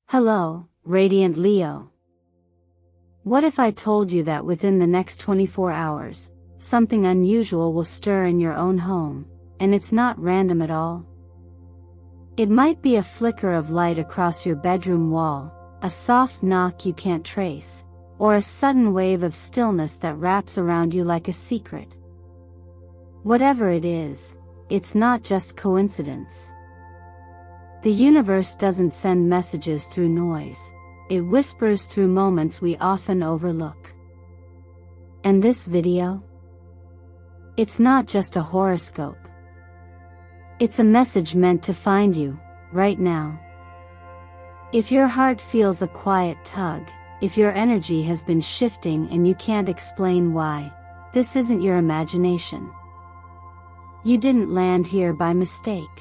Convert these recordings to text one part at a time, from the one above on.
Hello, Radiant Leo. What if I told you that within the next 24 hours, something unusual will stir in your own home, and it's not random at all? It might be a flicker of light across your bedroom wall, a soft knock you can't trace, or a sudden wave of stillness that wraps around you like a secret. Whatever it is, it's not just coincidence. The universe doesn't send messages through noise, it whispers through moments we often overlook. And this video? It's not just a horoscope. It's a message meant to find you, right now. If your heart feels a quiet tug, if your energy has been shifting and you can't explain why, this isn't your imagination. You didn't land here by mistake.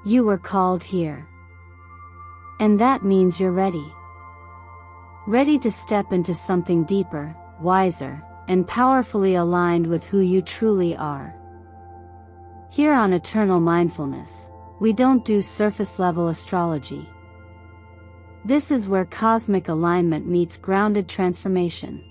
You were called here. And that means you're ready. Ready to step into something deeper, wiser, and powerfully aligned with who you truly are. Here on Eternal Mindfulness, we don't do surface-level astrology. This is where cosmic alignment meets grounded transformation.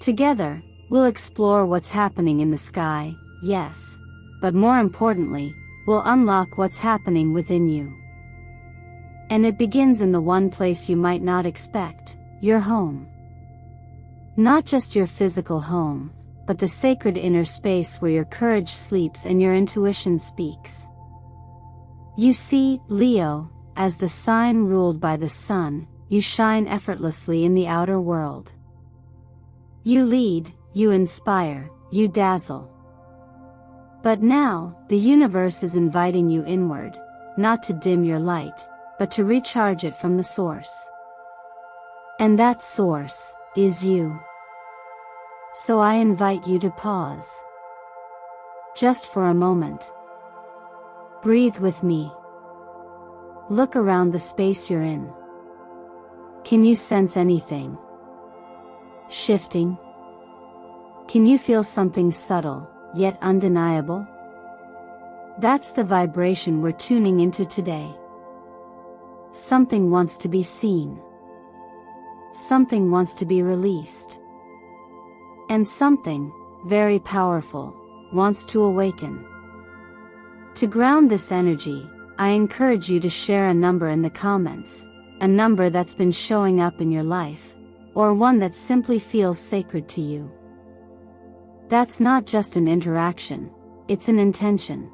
Together, we'll explore what's happening in the sky, yes, but more importantly, we'll unlock what's happening within you. And it begins in the one place you might not expect, your home. Not just your physical home, but the sacred inner space where your courage sleeps and your intuition speaks. You see, Leo, as the sign ruled by the sun, you shine effortlessly in the outer world. You lead, you inspire, you dazzle. But now, the universe is inviting you inward, not to dim your light, but to recharge it from the source. And that source is you. So I invite you to pause. Just for a moment. Breathe with me. Look around the space you're in. Can you sense anything shifting? Can you feel something subtle, yet undeniable? That's the vibration we're tuning into today. Something wants to be seen. Something wants to be released. And something, very powerful, wants to awaken. To ground this energy, I encourage you to share a number in the comments, a number that's been showing up in your life, or one that simply feels sacred to you. That's not just an interaction, it's an intention.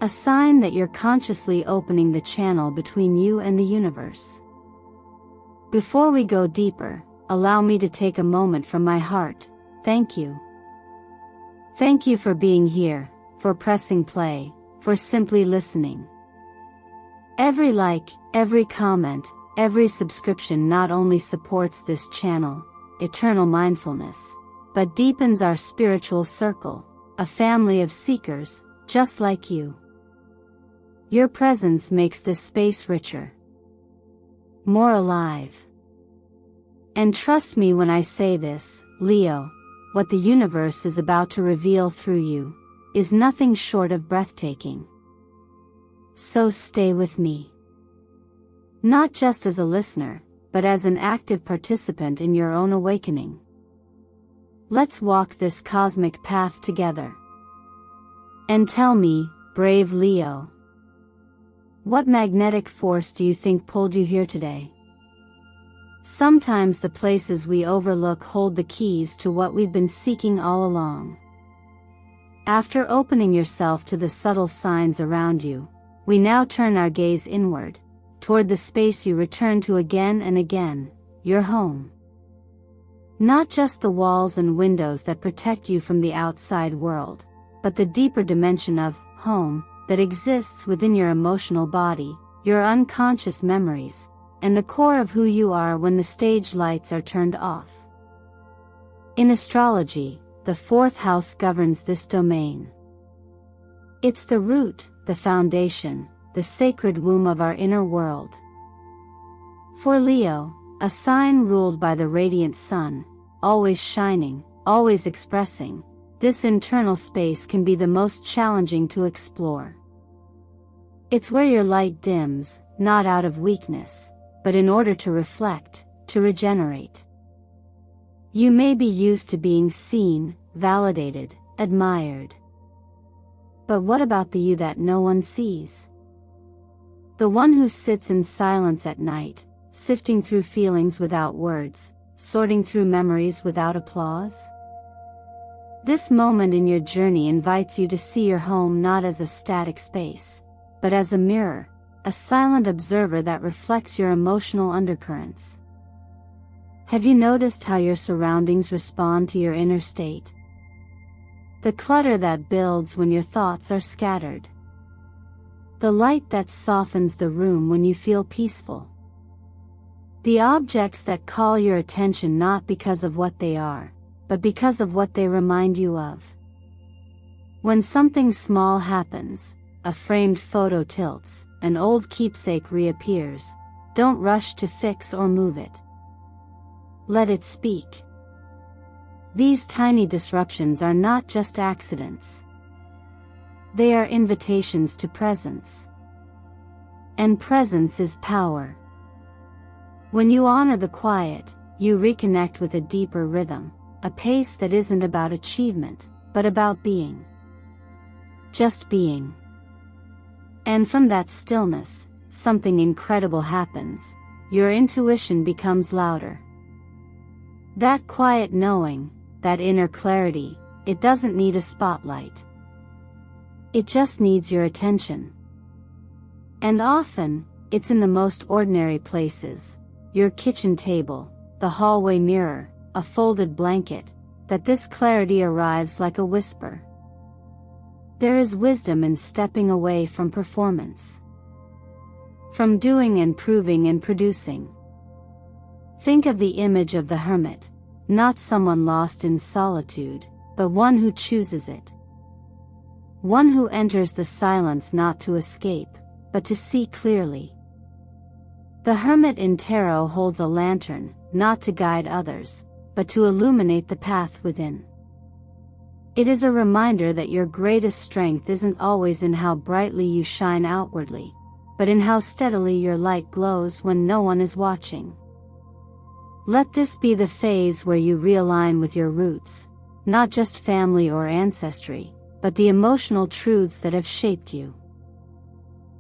A sign that you're consciously opening the channel between you and the universe. Before we go deeper, allow me to take a moment from my heart. Thank you. Thank you for being here, for pressing play, for simply listening. Every like, every comment, every subscription not only supports this channel, Eternal Mindfulness, but deepens our spiritual circle, a family of seekers, just like you. Your presence makes this space richer, more alive. And trust me when I say this, Leo, what the universe is about to reveal through you is nothing short of breathtaking. So stay with me. Not just as a listener, but as an active participant in your own awakening. Let's walk this cosmic path together. And tell me, brave Leo, what magnetic force do you think pulled you here today? Sometimes the places we overlook hold the keys to what we've been seeking all along. After opening yourself to the subtle signs around you, we now turn our gaze inward, toward the space you return to again and again, your home. Not just the walls and windows that protect you from the outside world, but the deeper dimension of home that exists within your emotional body, your unconscious memories, and the core of who you are when the stage lights are turned off. In astrology, the fourth house governs this domain. It's the root, the foundation, the sacred womb of our inner world. For Leo, a sign ruled by the radiant sun, always shining, always expressing, this internal space can be the most challenging to explore. It's where your light dims, not out of weakness, but in order to reflect, to regenerate. You may be used to being seen, validated, admired. But what about the you that no one sees? The one who sits in silence at night, sifting through feelings without words, sorting through memories without applause? This moment in your journey invites you to see your home not as a static space, but as a mirror, a silent observer that reflects your emotional undercurrents. Have you noticed how your surroundings respond to your inner state? The clutter that builds when your thoughts are scattered. The light that softens the room when you feel peaceful. The objects that call your attention not because of what they are, but because of what they remind you of. When something small happens, a framed photo tilts, an old keepsake reappears, don't rush to fix or move it. Let it speak. These tiny disruptions are not just accidents. They are invitations to presence. And presence is power. When you honor the quiet, you reconnect with a deeper rhythm, a pace that isn't about achievement, but about being. Just being. And from that stillness, something incredible happens. Your intuition becomes louder. That quiet knowing, that inner clarity, it doesn't need a spotlight. It just needs your attention. And often, it's in the most ordinary places, your kitchen table, the hallway mirror, a folded blanket, that this clarity arrives like a whisper. There is wisdom in stepping away from performance. From doing and proving and producing. Think of the image of the hermit, not someone lost in solitude, but one who chooses it. One who enters the silence not to escape, but to see clearly. The hermit in tarot holds a lantern, not to guide others, but to illuminate the path within. It is a reminder that your greatest strength isn't always in how brightly you shine outwardly, but in how steadily your light glows when no one is watching. Let this be the phase where you realign with your roots, not just family or ancestry, but the emotional truths that have shaped you.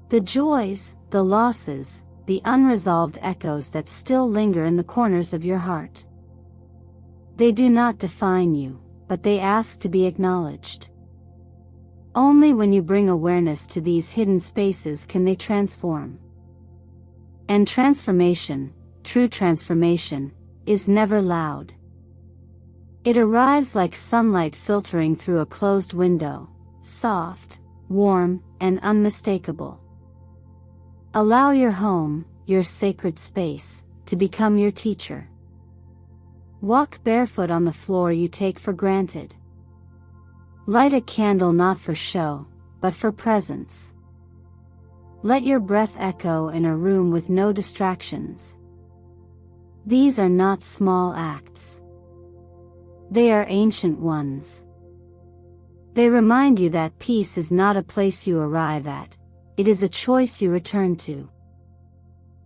The joys, the losses, the unresolved echoes that still linger in the corners of your heart. They do not define you, but they ask to be acknowledged. Only when you bring awareness to these hidden spaces can they transform. And transformation, true transformation, is never loud. It arrives like sunlight filtering through a closed window, soft, warm, and unmistakable. Allow your home, your sacred space, to become your teacher. Walk barefoot on the floor you take for granted. Light a candle not for show, but for presence. Let your breath echo in a room with no distractions. These are not small acts. They are ancient ones. They remind you that peace is not a place you arrive at, it is a choice you return to.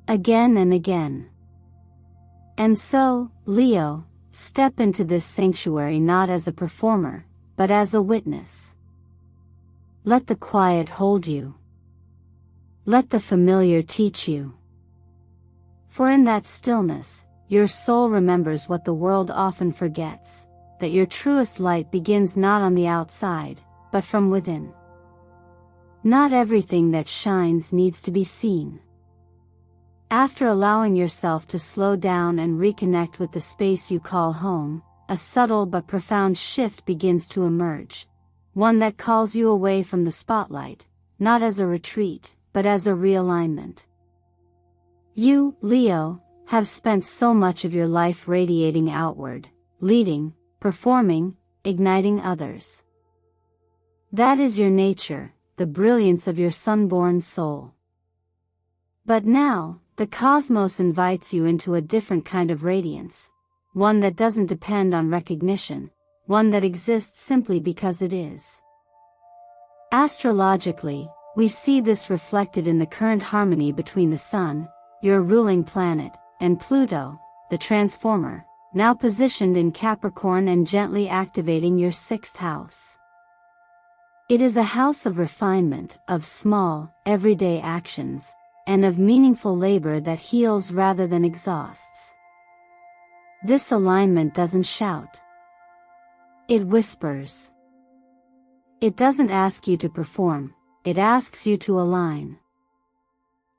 Again and again. And so, Leo, step into this sanctuary not as a performer, but as a witness. Let the quiet hold you. Let the familiar teach you. For in that stillness, your soul remembers what the world often forgets, that your truest light begins not on the outside, but from within. Not everything that shines needs to be seen. After allowing yourself to slow down and reconnect with the space you call home, a subtle but profound shift begins to emerge, one that calls you away from the spotlight, not as a retreat, but as a realignment. You, Leo, have spent so much of your life radiating outward, leading, performing, igniting others. That is your nature, the brilliance of your sunborn soul. But now, the cosmos invites you into a different kind of radiance, one that doesn't depend on recognition, one that exists simply because it is. Astrologically, We see this reflected in the current harmony between the Sun, your ruling planet, and Pluto, the transformer, now positioned in Capricorn and gently activating your 6th house. It is a house of refinement, of small, everyday actions, and of meaningful labor that heals rather than exhausts. This alignment doesn't shout. It whispers. It doesn't ask you to perform, it asks you to align.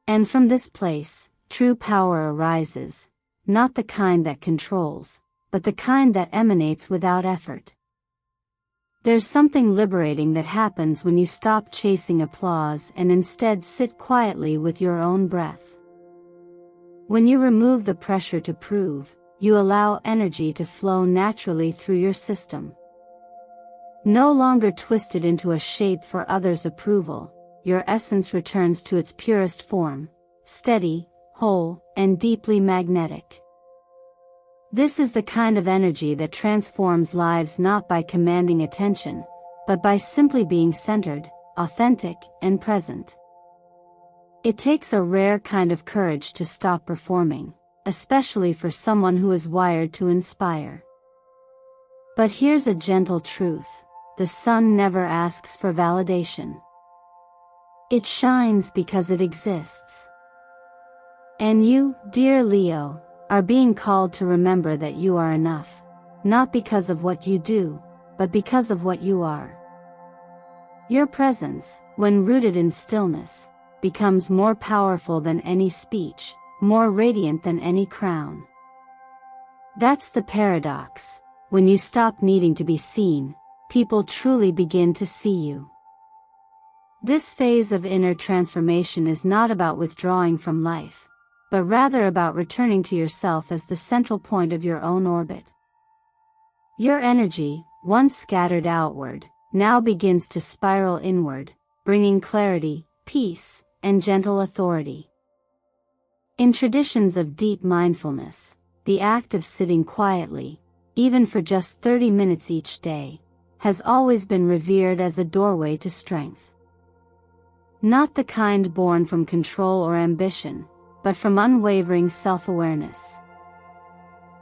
And from this place, true power arises, not the kind that controls, but the kind that emanates without effort. There's something liberating that happens when you stop chasing applause and instead sit quietly with your own breath. When you remove the pressure to prove, you allow energy to flow naturally through your system. No longer twisted into a shape for others' approval, your essence returns to its purest form, steady, whole, and deeply magnetic. This is the kind of energy that transforms lives not by commanding attention, but by simply being centered, authentic, and present. It takes a rare kind of courage to stop performing, especially for someone who is wired to inspire. But here's a gentle truth: the Sun never asks for validation. It shines because it exists. And you, dear Leo, are being called to remember that you are enough, not because of what you do, but because of what you are. Your presence, when rooted in stillness, becomes more powerful than any speech, more radiant than any crown. That's the paradox. When you stop needing to be seen, people truly begin to see you. This phase of inner transformation is not about withdrawing from life, but rather about returning to yourself as the central point of your own orbit. Your energy, once scattered outward, now begins to spiral inward, bringing clarity, peace, and gentle authority. In traditions of deep mindfulness, the act of sitting quietly, even for just 30 minutes each day, has always been revered as a doorway to strength. Not the kind born from control or ambition, but from unwavering self-awareness.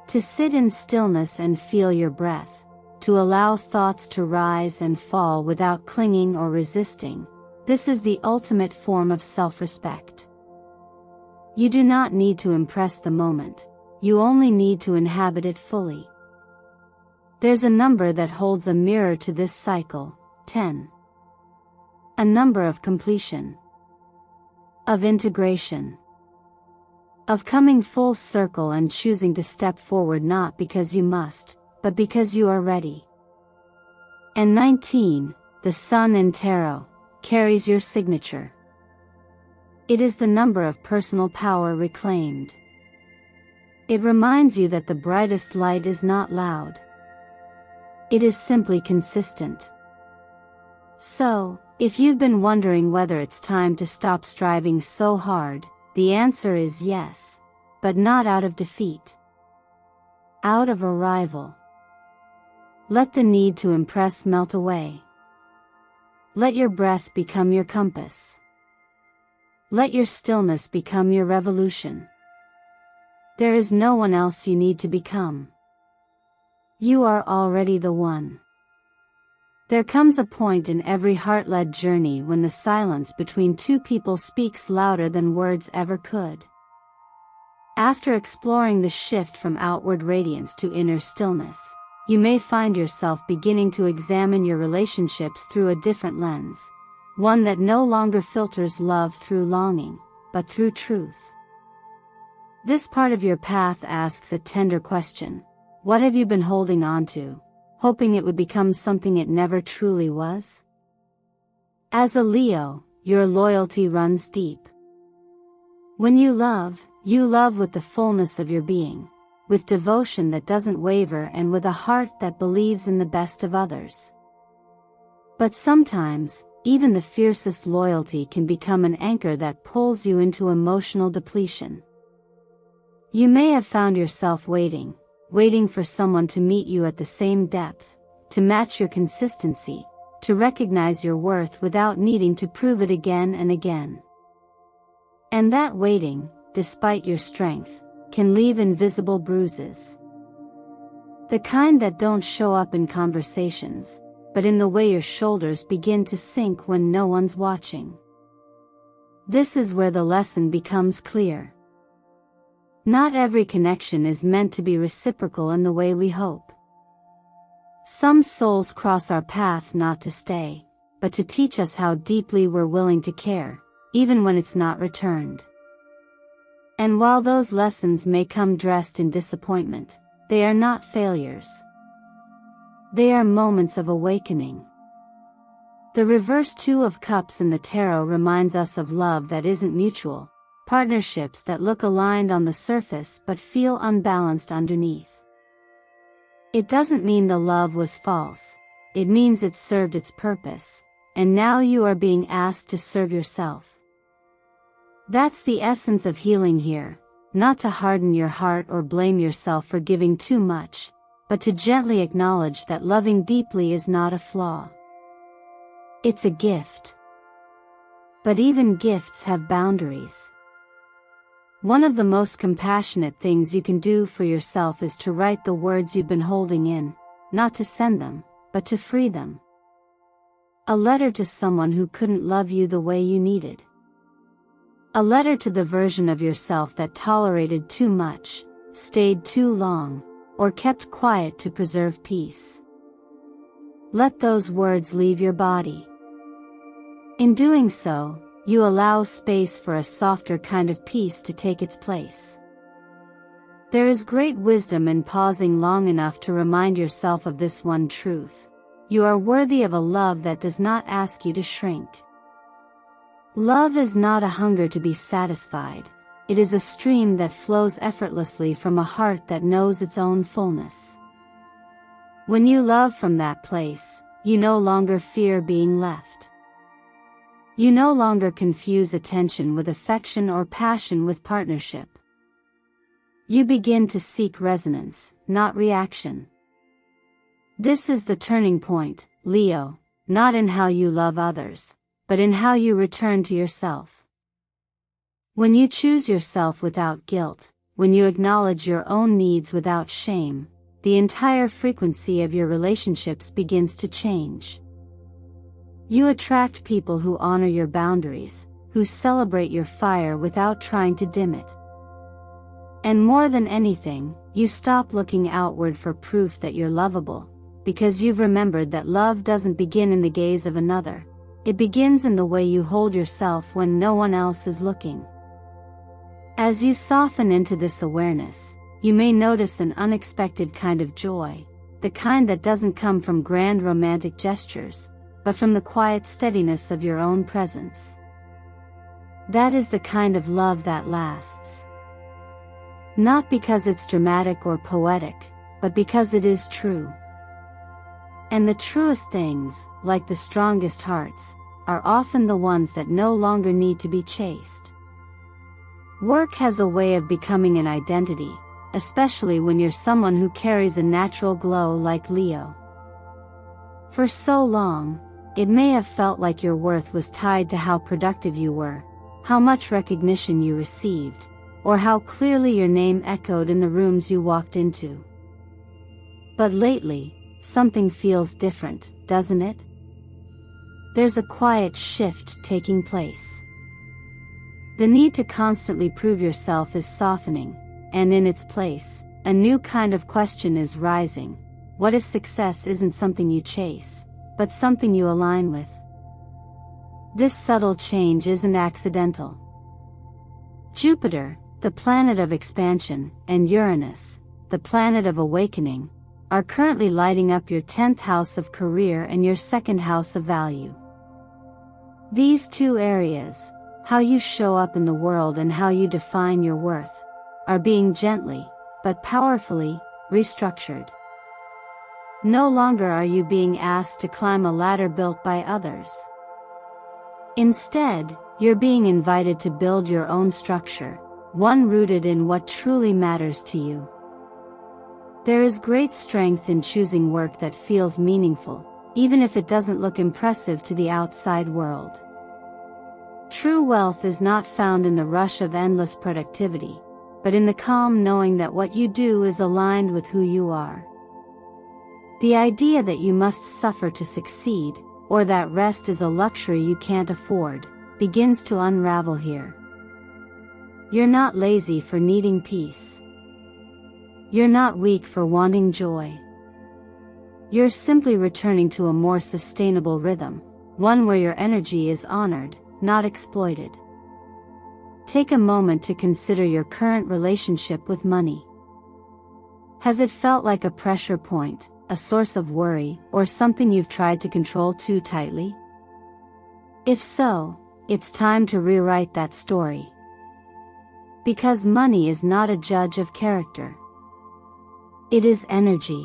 To sit in stillness and feel your breath, to allow thoughts to rise and fall without clinging or resisting, this is the ultimate form of self-respect. You do not need to impress the moment, you only need to inhabit it fully. There's a number that holds a mirror to this cycle: 10. A number of completion, of integration, of coming full circle and choosing to step forward not because you must, but because you are ready. And 19, the Sun in Tarot, carries your signature. It is the number of personal power reclaimed. It reminds you that the brightest light is not loud. It is simply consistent. So, if you've been wondering whether it's time to stop striving so hard, the answer is yes, but not out of defeat. Out of arrival. Let the need to impress melt away. Let your breath become your compass. Let your stillness become your revolution. There is no one else you need to become. You are already the one. There comes a point in every heart-led journey when the silence between two people speaks louder than words ever could. After exploring the shift from outward radiance to inner stillness, you may find yourself beginning to examine your relationships through a different lens, one that no longer filters love through longing, but through truth. This part of your path asks a tender question: what have you been holding on to, hoping it would become something it never truly was? As a Leo, your loyalty runs deep. When you love with the fullness of your being, with devotion that doesn't waver and with a heart that believes in the best of others. But sometimes, even the fiercest loyalty can become an anchor that pulls you into emotional depletion. You may have found yourself waiting for someone to meet you at the same depth, to match your consistency, to recognize your worth without needing to prove it again and again. And that waiting, despite your strength, can leave invisible bruises. The kind that don't show up in conversations, but in the way your shoulders begin to sink when no one's watching. This is where the lesson becomes clear. Not every connection is meant to be reciprocal in the way we hope. Some souls cross our path not to stay, but to teach us how deeply we're willing to care, even when it's not returned. And while those lessons may come dressed in disappointment, they are not failures. They are moments of awakening. The reverse Two of Cups in the tarot reminds us of love that isn't mutual, partnerships that look aligned on the surface but feel unbalanced underneath. It doesn't mean the love was false, it means it served its purpose, and now you are being asked to serve yourself. That's the essence of healing here, not to harden your heart or blame yourself for giving too much, but to gently acknowledge that loving deeply is not a flaw. It's a gift. But even gifts have boundaries. One of the most compassionate things you can do for yourself is to write the words you've been holding in, not to send them, but to free them. A letter to someone who couldn't love you the way you needed. A letter to the version of yourself that tolerated too much, stayed too long, or kept quiet to preserve peace. Let those words leave your body. In doing so, you allow space for a softer kind of peace to take its place. There is great wisdom in pausing long enough to remind yourself of this one truth: you are worthy of a love that does not ask you to shrink. Love is not a hunger to be satisfied, it is a stream that flows effortlessly from a heart that knows its own fullness. When you love from that place, you no longer fear being left. You no longer confuse attention with affection or passion with partnership. You begin to seek resonance, not reaction. This is the turning point, Leo, not in how you love others, but in how you return to yourself. When you choose yourself without guilt, when you acknowledge your own needs without shame, the entire frequency of your relationships begins to change. You attract people who honor your boundaries, who celebrate your fire without trying to dim it. And more than anything, you stop looking outward for proof that you're lovable, because you've remembered that love doesn't begin in the gaze of another. It begins in the way you hold yourself when no one else is looking. As you soften into this awareness, you may notice an unexpected kind of joy, the kind that doesn't come from grand romantic gestures, but from the quiet steadiness of your own presence. That is the kind of love that lasts. Not because it's dramatic or poetic, but because it is true. And the truest things, like the strongest hearts, are often the ones that no longer need to be chased. Work has a way of becoming an identity, especially when you're someone who carries a natural glow like Leo. For so long, it may have felt like your worth was tied to how productive you were, how much recognition you received, or how clearly your name echoed in the rooms you walked into. But lately, something feels different, doesn't it? There's a quiet shift taking place. The need to constantly prove yourself is softening, and in its place, a new kind of question is rising. What if success isn't something you chase, but something you align with? This subtle change isn't accidental. Jupiter, the planet of expansion, and Uranus, the planet of awakening, are currently lighting up your 10th house of career and your 2nd house of value. These two areas, how you show up in the world and how you define your worth, are being gently, but powerfully, restructured. No longer are you being asked to climb a ladder built by others. Instead, you're being invited to build your own structure, one rooted in what truly matters to you. There is great strength in choosing work that feels meaningful, even if it doesn't look impressive to the outside world. True wealth is not found in the rush of endless productivity, but in the calm knowing that what you do is aligned with who you are. The idea that you must suffer to succeed, or that rest is a luxury you can't afford, begins to unravel here. You're not lazy for needing peace. You're not weak for wanting joy. You're simply returning to a more sustainable rhythm, one where your energy is honored, not exploited. Take a moment to consider your current relationship with money. Has it felt like a pressure point, a source of worry, or something you've tried to control too tightly? If so, it's time to rewrite that story. Because money is not a judge of character. It is energy.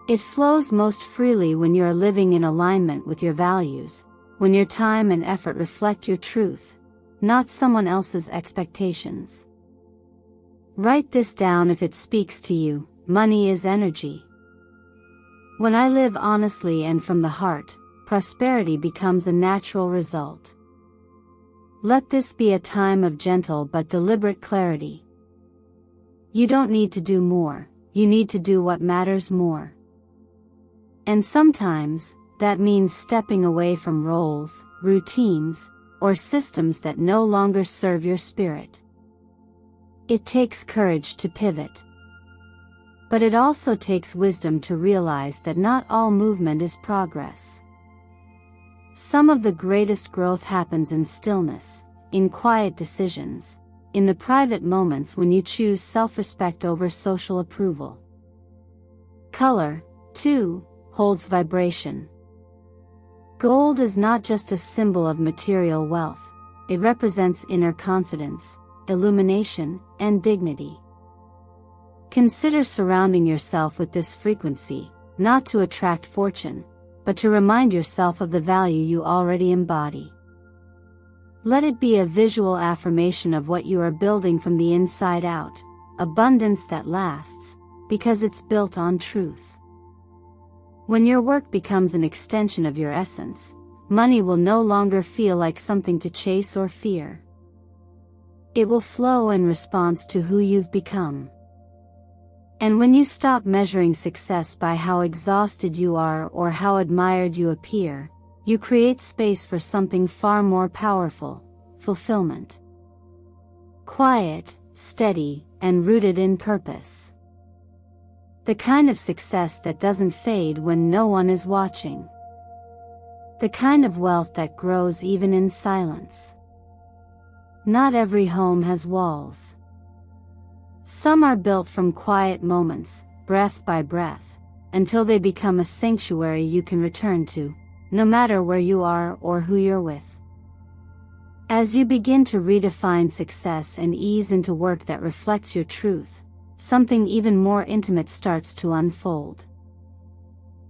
It flows most freely when you are living in alignment with your values, when your time and effort reflect your truth, not someone else's expectations. Write this down if it speaks to you. Money is energy. When I live honestly and from the heart, prosperity becomes a natural result. Let this be a time of gentle but deliberate clarity. You don't need to do more, you need to do what matters more. And sometimes, that means stepping away from roles, routines, or systems that no longer serve your spirit. It takes courage to pivot. But it also takes wisdom to realize that not all movement is progress. Some of the greatest growth happens in stillness, in quiet decisions, in the private moments when you choose self-respect over social approval. Color, too, holds vibration. Gold is not just a symbol of material wealth, it represents inner confidence, illumination, and dignity. Consider surrounding yourself with this frequency, not to attract fortune, but to remind yourself of the value you already embody. Let it be a visual affirmation of what you are building from the inside out, abundance that lasts, because it's built on truth. When your work becomes an extension of your essence, money will no longer feel like something to chase or fear. It will flow in response to who you've become. And when you stop measuring success by how exhausted you are or how admired you appear, you create space for something far more powerful: fulfillment. Quiet, steady, and rooted in purpose. The kind of success that doesn't fade when no one is watching. The kind of wealth that grows even in silence. Not every home has walls. Some are built from quiet moments, breath by breath, until they become a sanctuary you can return to, no matter where you are or who you're with. As you begin to redefine success and ease into work that reflects your truth, something even more intimate starts to unfold.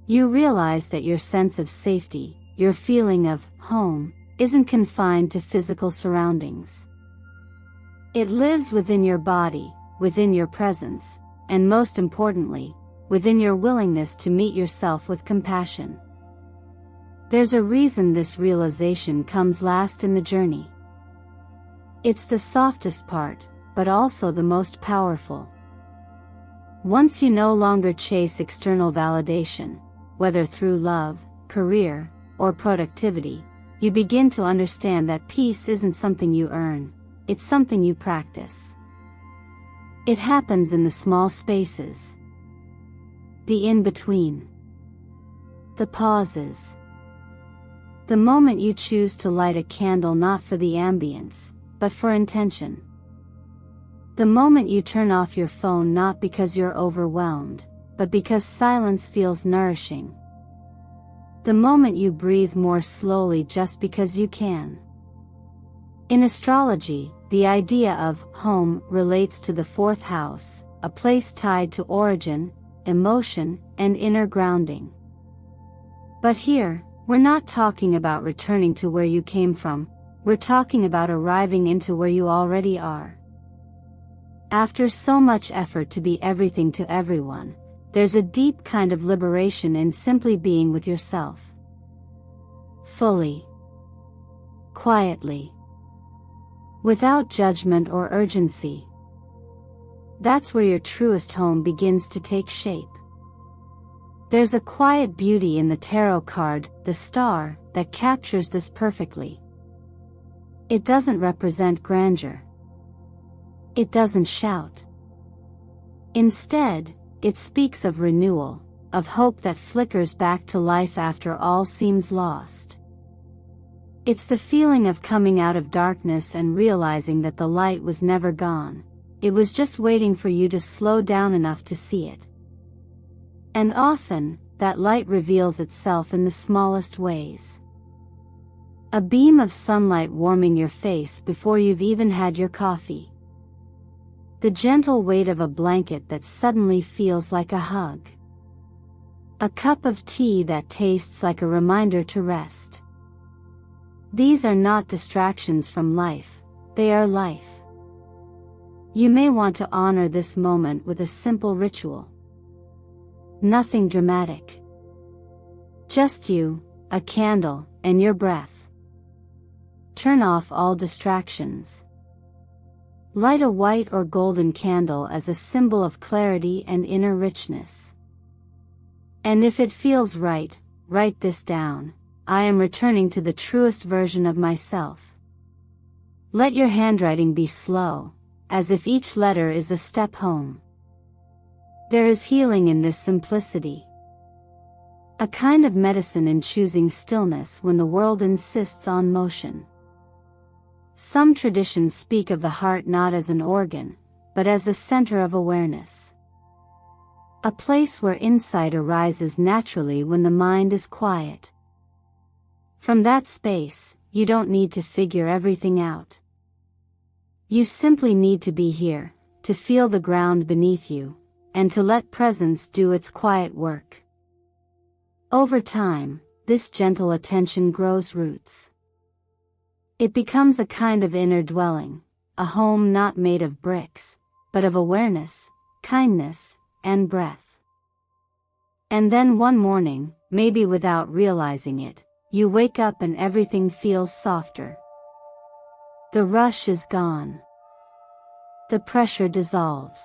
You realize that your sense of safety, your feeling of home, isn't confined to physical surroundings. It lives within your body, within your presence, and most importantly, within your willingness to meet yourself with compassion. There's a reason this realization comes last in the journey. It's the softest part, but also the most powerful. Once you no longer chase external validation, whether through love, career, or productivity, you begin to understand that peace isn't something you earn, it's something you practice. It happens in the small spaces. The in-between. The pauses. The moment you choose to light a candle not for the ambience, but for intention. The moment you turn off your phone not because you're overwhelmed, but because silence feels nourishing. The moment you breathe more slowly just because you can. In astrology, the idea of home relates to the fourth house, a place tied to origin, emotion, and inner grounding. But here, we're not talking about returning to where you came from, we're talking about arriving into where you already are. After so much effort to be everything to everyone, there's a deep kind of liberation in simply being with yourself. Fully. Quietly. Without judgment or urgency. That's where your truest home begins to take shape. There's a quiet beauty in the tarot card, the star, that captures this perfectly. It doesn't represent grandeur. It doesn't shout. Instead, it speaks of renewal, of hope that flickers back to life after all seems lost. It's the feeling of coming out of darkness and realizing that the light was never gone. It was just waiting for you to slow down enough to see it. And often, that light reveals itself in the smallest ways. A beam of sunlight warming your face before you've even had your coffee. The gentle weight of a blanket that suddenly feels like a hug. A cup of tea that tastes like a reminder to rest. These are not distractions from life, they are life. You may want to honor this moment with a simple ritual. Nothing dramatic. Just you, a candle, and your breath. Turn off all distractions. Light a white or golden candle as a symbol of clarity and inner richness. And if it feels right, write this down: I am returning to the truest version of myself. Let your handwriting be slow, as if each letter is a step home. There is healing in this simplicity. A kind of medicine in choosing stillness when the world insists on motion. Some traditions speak of the heart not as an organ, but as the center of awareness. A place where insight arises naturally when the mind is quiet. From that space, you don't need to figure everything out. You simply need to be here, to feel the ground beneath you, and to let presence do its quiet work. Over time, this gentle attention grows roots. It becomes a kind of inner dwelling, a home not made of bricks, but of awareness, kindness, and breath. And then one morning, maybe without realizing it, you wake up and everything feels softer. The rush is gone. The pressure dissolves.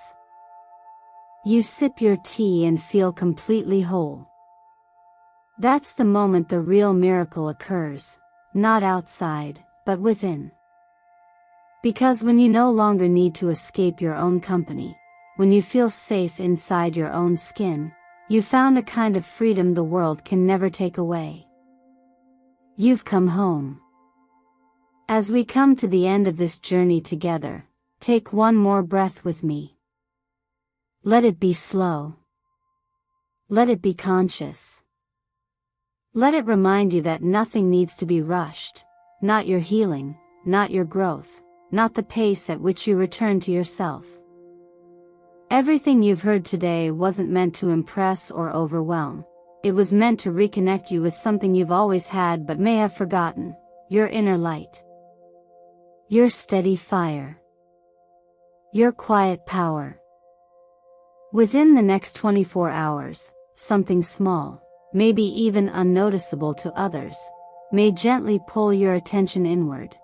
You sip your tea and feel completely whole. That's the moment the real miracle occurs, not outside, but within. Because when you no longer need to escape your own company, when you feel safe inside your own skin, you found a kind of freedom the world can never take away. You've come home. As we come to the end of this journey together, take one more breath with me. Let it be slow. Let it be conscious. Let it remind you that nothing needs to be rushed, not your healing, not your growth, not the pace at which you return to yourself. Everything you've heard today wasn't meant to impress or overwhelm. It was meant to reconnect you with something you've always had but may have forgotten: your inner light. Your steady fire. Your quiet power. Within the next 24 hours, something small, maybe even unnoticeable to others, may gently pull your attention inward.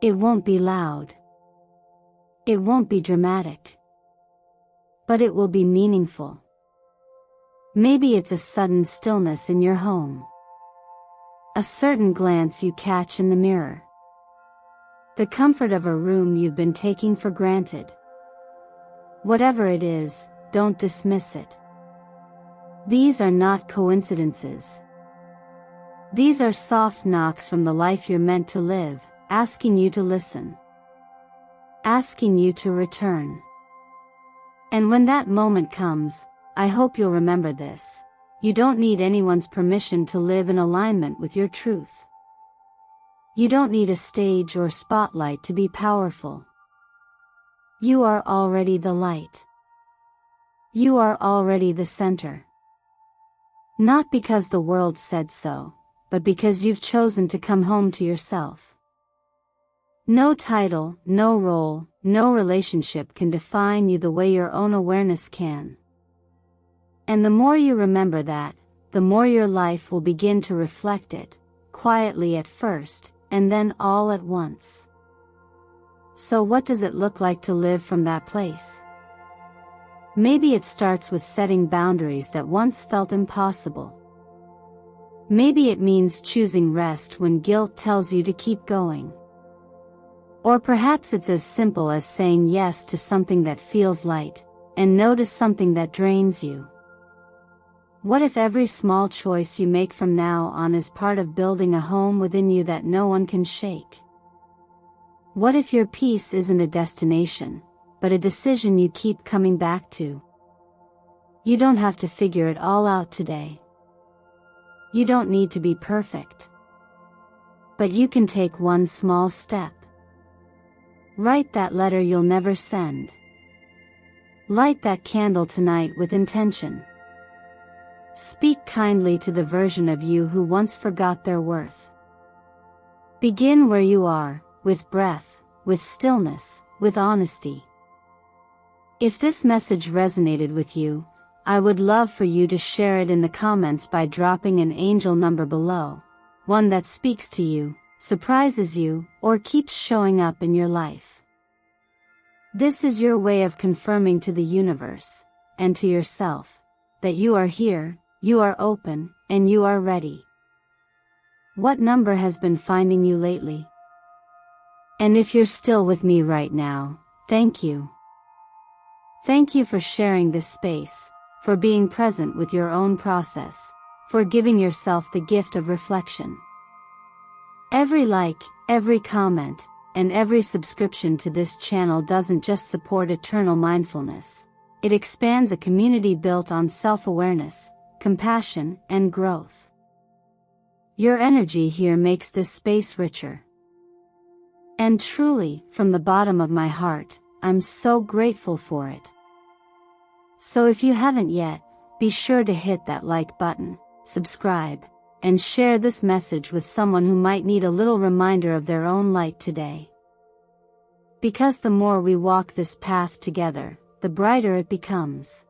It won't be loud. It won't be dramatic. But it will be meaningful. Maybe it's a sudden stillness in your home. A certain glance you catch in the mirror. The comfort of a room you've been taking for granted. Whatever it is, don't dismiss it. These are not coincidences. These are soft knocks from the life you're meant to live, asking you to listen. Asking you to return. And when that moment comes, I hope you'll remember this: you don't need anyone's permission to live in alignment with your truth. You don't need a stage or spotlight to be powerful. You are already the light. You are already the center. Not because the world said so, but because you've chosen to come home to yourself. No title, no role, no relationship can define you the way your own awareness can. And the more you remember that, the more your life will begin to reflect it, quietly at first, and then all at once. So what does it look like to live from that place? Maybe it starts with setting boundaries that once felt impossible. Maybe it means choosing rest when guilt tells you to keep going. Or perhaps it's as simple as saying yes to something that feels light, and no to something that drains you. What if every small choice you make from now on is part of building a home within you that no one can shake? What if your peace isn't a destination, but a decision you keep coming back to? You don't have to figure it all out today. You don't need to be perfect. But you can take one small step. Write that letter you'll never send. Light that candle tonight with intention. Speak kindly to the version of you who once forgot their worth. Begin where you are, with breath, with stillness, with honesty. If this message resonated with you, I would love for you to share it in the comments by dropping an angel number below, one that speaks to you, surprises you, or keeps showing up in your life. This is your way of confirming to the universe, and to yourself, that you are here, you are open, and you are ready. What number has been finding you lately? And if you're still with me right now, thank you. Thank you for sharing this space, for being present with your own process, for giving yourself the gift of reflection. Every like, every comment, and every subscription to this channel doesn't just support eternal mindfulness. It expands a community built on self-awareness, compassion, and growth. Your energy here makes this space richer. And truly, from the bottom of my heart, I'm so grateful for it. So if you haven't yet, be sure to hit that like button, subscribe, and share this message with someone who might need a little reminder of their own light today. Because the more we walk this path together, the brighter it becomes.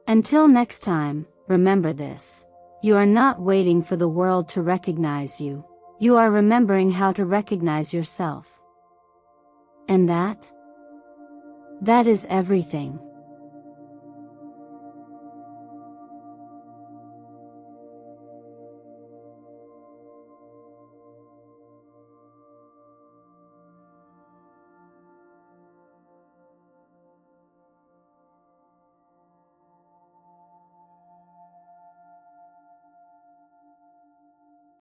Until next time, remember this: you are not waiting for the world to recognize you, you are remembering how to recognize yourself. And that is everything.